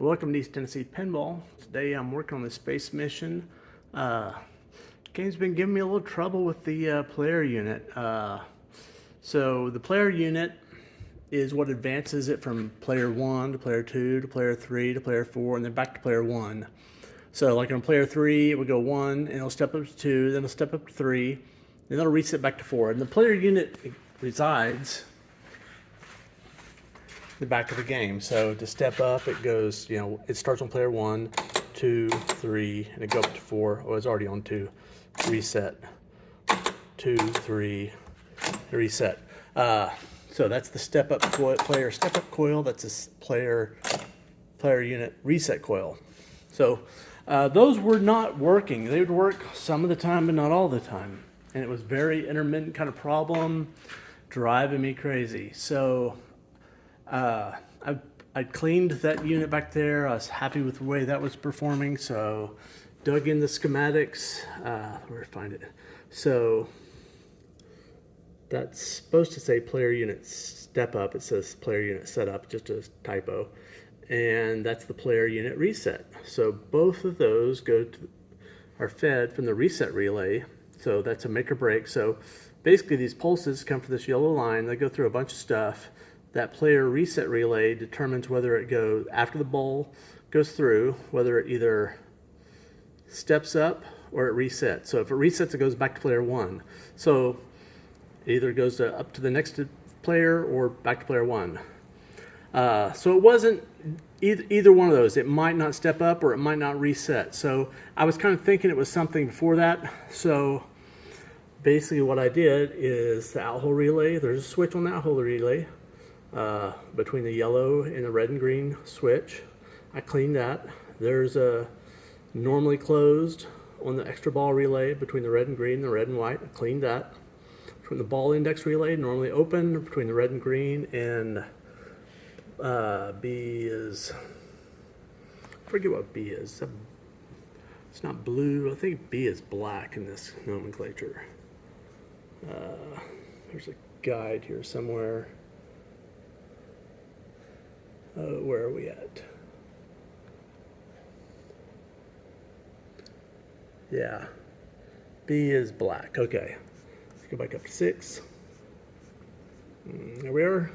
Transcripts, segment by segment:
Welcome to East Tennessee Pinball. Today I'm working on the Space Mission. Game's been giving me a little trouble with the player unit. So the player unit is what advances it from player 1 to player 2 to player 3 to player 4 and then back to player 1. So like on player 3 it would go 1 and it'll step up to 2, then it'll step up to 3, then it'll reset back to 4. And the player unit resides the back of the game. So to step up, it goes, it starts on player 1, 2, 3, and it goes up to 4. Oh, it's already on 2. Reset. 2, 3, reset. So that's the step up player step up coil. That's a player unit reset coil. So those were not working. They would work some of the time, but not all the time. And it was very intermittent kind of problem, driving me crazy. So I cleaned that unit back there. I was happy with the way that was performing, so dug in the schematics. Where to find it? So that's supposed to say player unit step up. It says player unit setup, just a typo. And that's the player unit reset. So both of those are fed from the reset relay. So that's a make or break. So basically these pulses come from this yellow line. They go through a bunch of stuff. That player reset relay determines whether it goes, after the ball goes through, whether it either steps up or it resets. So if it resets, it goes back to player 1. So it either goes up to the next player or back to player 1. So it wasn't either one of those. It might not step up or it might not reset. So I was kind of thinking it was something before that. So basically what I did is the out-hole relay, there's a switch on the out-hole relay. Between the yellow and the red and green switch. I cleaned that. There's a normally closed on the extra ball relay between the red and green and the red and white. I cleaned that. Between the ball index relay, normally open between the red and green, and B is, I forget what B is. It's not blue. I think B is black in this nomenclature. There's a guide here somewhere. Where are we at? Yeah, B is black. Okay, let's go back up to 6. There we are.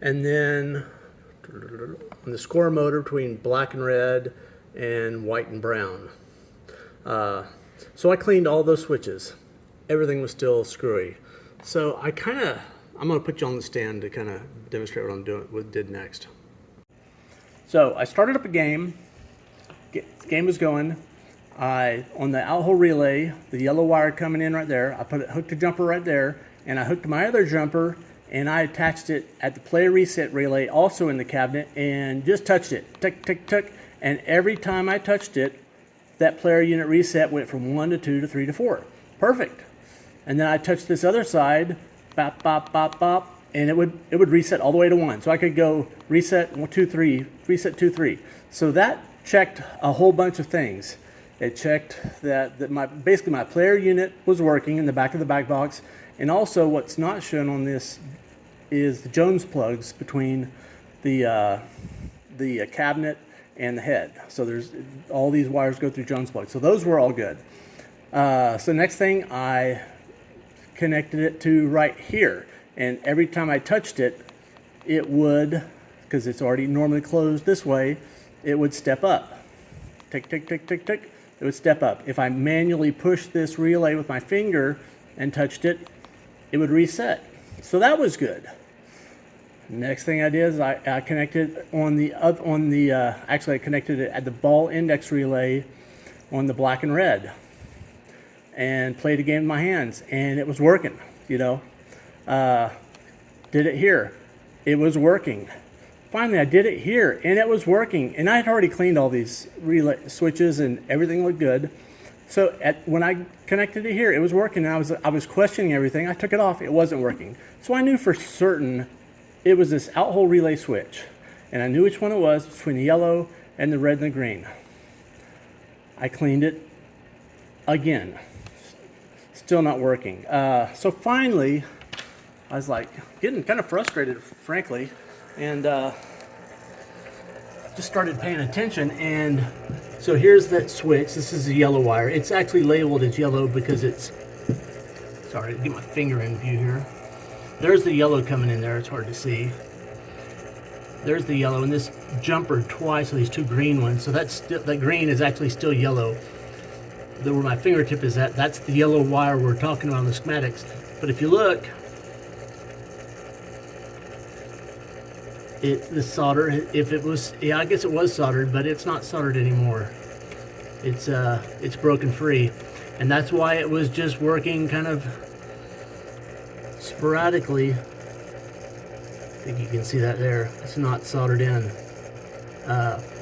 And then on the score motor between black and red and white and brown. So I cleaned all those switches. Everything was still screwy. So I'm going to put you on the stand to kind of demonstrate what I did next. So I started up a game. Game was going. On the out-hole relay, the yellow wire coming in right there, I hooked a jumper right there, and I hooked my other jumper, and I attached it at the player reset relay, also in the cabinet, and just touched it. Tick, tick, tick. And every time I touched it, that player unit reset went from 1 to 2 to 3 to 4. Perfect. And then I touched this other side, bop, bop, bop, bop, and it would reset all the way to 1. So I could go reset 1, 2, 3, reset 2, 3. So that checked a whole bunch of things. It checked that basically my player unit was working in the back of the back box, and also what's not shown on this is the Jones plugs between the cabinet and the head. So there's all these wires go through Jones plugs. So those were all good. So next thing, I connected it to right here, and every time I touched it, it would, because it's already normally closed this way, it would step up. Tick, tick, tick, tick, tick. It would step up. If I manually pushed this relay with my finger and touched it, it would reset. So that was good. Next thing I did is I connected actually I connected it at the ball index relay on the black and red, and played a game in my hands, and it was working. Did it here, it was working. Finally, I did it here, and it was working. And I had already cleaned all these relay switches, and everything looked good. So when I connected it here, it was working. And I was questioning everything. I took it off; it wasn't working. So I knew for certain it was this out-hole relay switch, and I knew which one it was between the yellow and the red and the green. I cleaned it again. Still not working. So finally, I was like getting kind of frustrated, frankly, and just started paying attention, and so here's that switch. This is the yellow wire. It's actually labeled as yellow because it's, sorry, get my finger in view here. There's the yellow coming in there. It's hard to see. There's the yellow, and this jumpered twice of these two green ones. So that green is actually still yellow. Where my fingertip is at, that's the yellow wire we're talking about in the schematics. But if you look, the solder, if it was, yeah, I guess it was soldered, but it's not soldered anymore. It's broken free, and that's why it was just working kind of sporadically. I think you can see that there. It's not soldered in.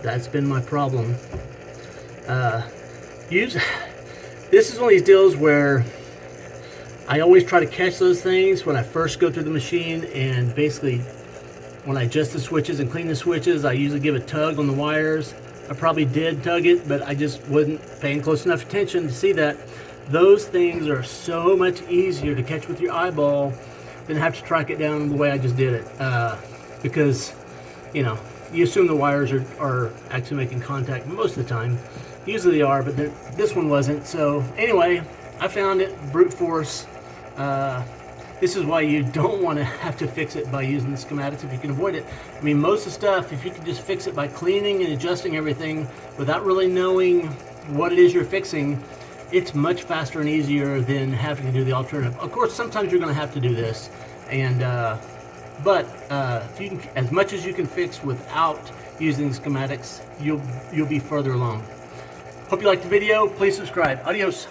That's been my problem. This is one of these deals where I always try to catch those things when I first go through the machine, and basically when I adjust the switches and clean the switches, I usually give a tug on the wires. I probably did tug it, but I just wasn't paying close enough attention to see that. Those things are so much easier to catch with your eyeball than have to track it down the way I just did it. Because, you know, you assume the wires are actually making contact most of the time. Usually they are, but this one wasn't. So anyway, I found it, brute force. This is why you don't want to have to fix it by using the schematics if you can avoid it. I mean, most of the stuff, if you can just fix it by cleaning and adjusting everything without really knowing what it is you're fixing, it's much faster and easier than having to do the alternative. Of course, sometimes you're going to have to do this, and but if you can, as much as you can fix without using the schematics, you'll be further along. Hope you liked the video. Please subscribe. Adios.